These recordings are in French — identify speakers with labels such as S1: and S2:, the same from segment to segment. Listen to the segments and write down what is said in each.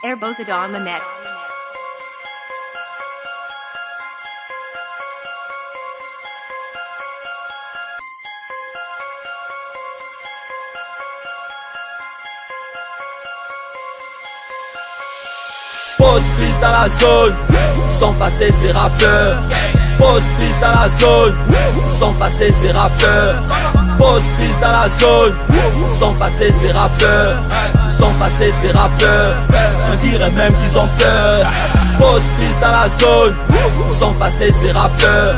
S1: Airbozada on the mix.
S2: Fausse piste dans la zone, sont passés ces rappeurs. Fausse piste dans la zone, sont passés ces rappeurs. Fausse piste dans la zone, sont passés ces rappeurs. Sont passés ces rappeurs, on dirait même qu'ils ont peur. Fausse piste dans la zone, sont passés ces rappeurs.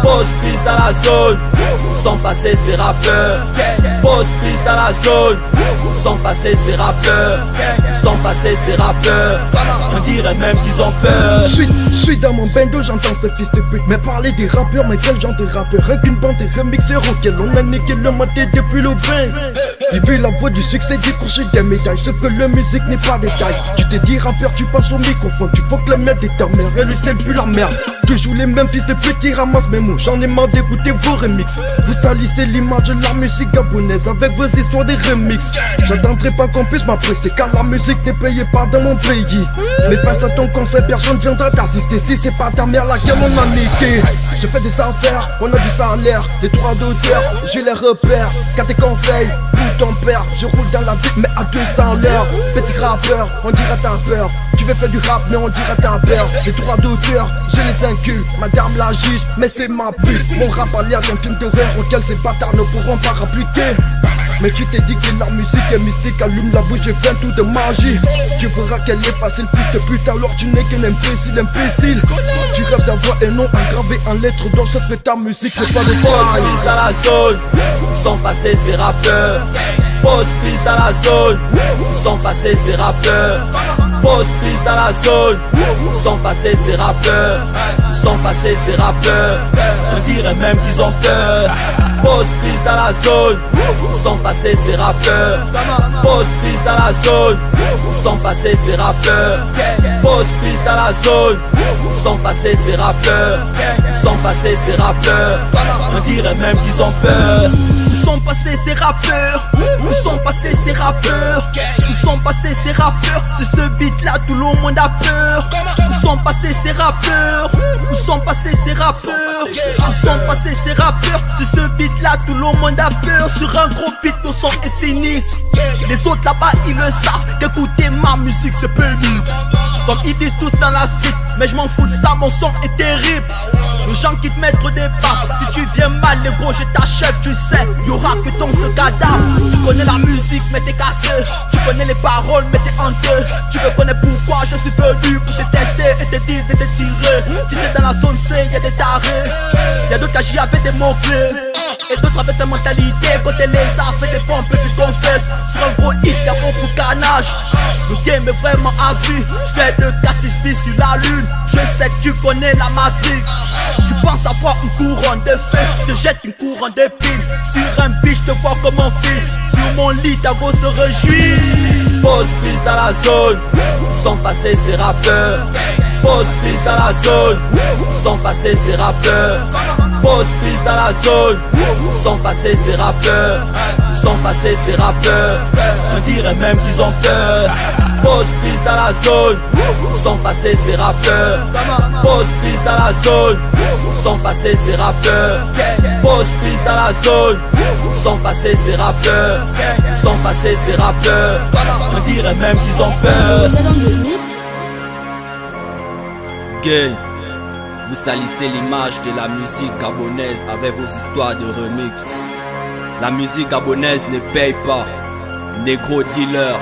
S2: Fausse piste dans la zone, sont passés ces rappeurs. Fausse piste dans la zone, sont passés ces rappeurs. Sont passés ces rappeurs, on dirait même qu'ils ont peur.
S3: Je suis dans mon bando, j'entends ces fils de pute. Mais parler des rappeurs, mais quel genre de rappeur? Rien qu'une bande de remixeurs auxquels on a niqué le maté depuis le Benz. Il veut la voie du succès, décrocher des médailles. Sauf que la musique n'est pas détail. Tu te dis rappeur, tu passes au microphone. Tu faut que la merde est ta mère, et lui c'est plus la merde. Toujours les mêmes fils de pute qui ramassent mes mots. J'en ai marre d'écouter vos remixes. Vous salissez l'image de la musique gabonaise avec vos histoires de remixes. J'attendrai pas qu'on puisse m'apprécier car la musique n'est payée pas dans mon pays. Mais face à ton conseil, personne viendra t'assister. Si c'est pas ta mère laquelle on a niqué. Je fais des affaires, on a du salaire, des droits d'auteur, j'ai les repères. Qu'à tes conseils, pour ton père, je roule dans la ville mais à 200 l'heure. Petit rappeur, on dira t'as peur. Tu veux faire du rap mais on dira t'as peur. Les droits d'auteur, je les incule. Madame la juge, mais c'est ma pute. Mon rap a l'air d'un film d'horreur auquel ces bâtards ne pourront pas rappliquer. Mais tu t'es dit que la musique est mystique, allume la bouche et viens tout de magie. Tu verras qu'elle est facile, fils de pute, alors tu n'es qu'un imbécile. Tu rêves d'avoir un nom engravé en lettres d'or, sauf que ta musique n'est pas de
S2: Fausse piste dans la zone, où sont passés ces rappeurs. Fausse piste dans la zone, où sont passés ces rappeurs. Fausse piste dans la zone, où sont passés ces rappeurs. Où sont passés ces rappeurs, on dirait même qu'ils ont peur. Fausse piste dans la zone, où sont passés ces rappeurs. Fausse piste dans la zone, où sont passés ces rappeurs. Fausse piste dans la zone, où sont passés ces rappeurs. Où sont passés ces rappeurs, on dirait même qu'ils ont peur.
S4: Où sont passés ces rappeurs? Où sont passés ces rappeurs? Où sont passés ces rappeurs? C'est ce beat là, tout le monde a peur. Où sont passés ces rappeurs? Où sont passés ces rappeurs? Où sont passés ces rappeurs? C'est ce beat là, tout le monde a peur. Sur un gros beat, le son est sinistre. Les autres là-bas ils le savent, qu'écouter ma musique c'est pénible. Comme ils disent tous dans la street, mais je m'en fous de ça, mon son est terrible. Les gens qui te mettent des pas, si tu viens mal les gros je t'achève, tu sais, y'aura que ton ce cadavre. Tu connais la musique mais t'es cassé, tu connais les paroles mais t'es honteux. Tu veux connaître pourquoi je suis venu pour te tester et te dire de te tirer. Tu sais dans la zone C y'a des tarés, y'a d'autres qui agissent avec des mots clés. Et d'autres avec ta mentalité, côté les arts, fait des pompes et puis confesse. Sur un gros hit y'a beaucoup de carnage. Le game est vraiment à vie. J'fais de cassis bis sur la lune. Je sais que tu connais la matrix. Tu penses avoir une couronne de feu, je te jette une couronne d'épines. Sur un biche, je te vois comme mon fils. Sur mon lit, ta go se réjouit.
S2: Fausse piste dans la zone, où sont passés ces rappeurs. Fausse piste dans la zone, où sont passés ces rappeurs. Fausse piste dans la zone, où sont passés ces rappeurs. Où sont passés ces rappeurs, on dirait même qu'ils ont peur. Fausse piste dans la zone, où sont passés ces rappeurs. Fausse piste dans la zone, où sont passés ces rappeurs. Fausse piste dans la zone, où sont passés ces rappeurs. Où sont passés ces rappeurs, on dirait même qu'ils ont peur. Gang, vous salissez l'image de la musique gabonaise avec vos histoires de remix. La musique gabonaise ne paye pas. Négro dealer,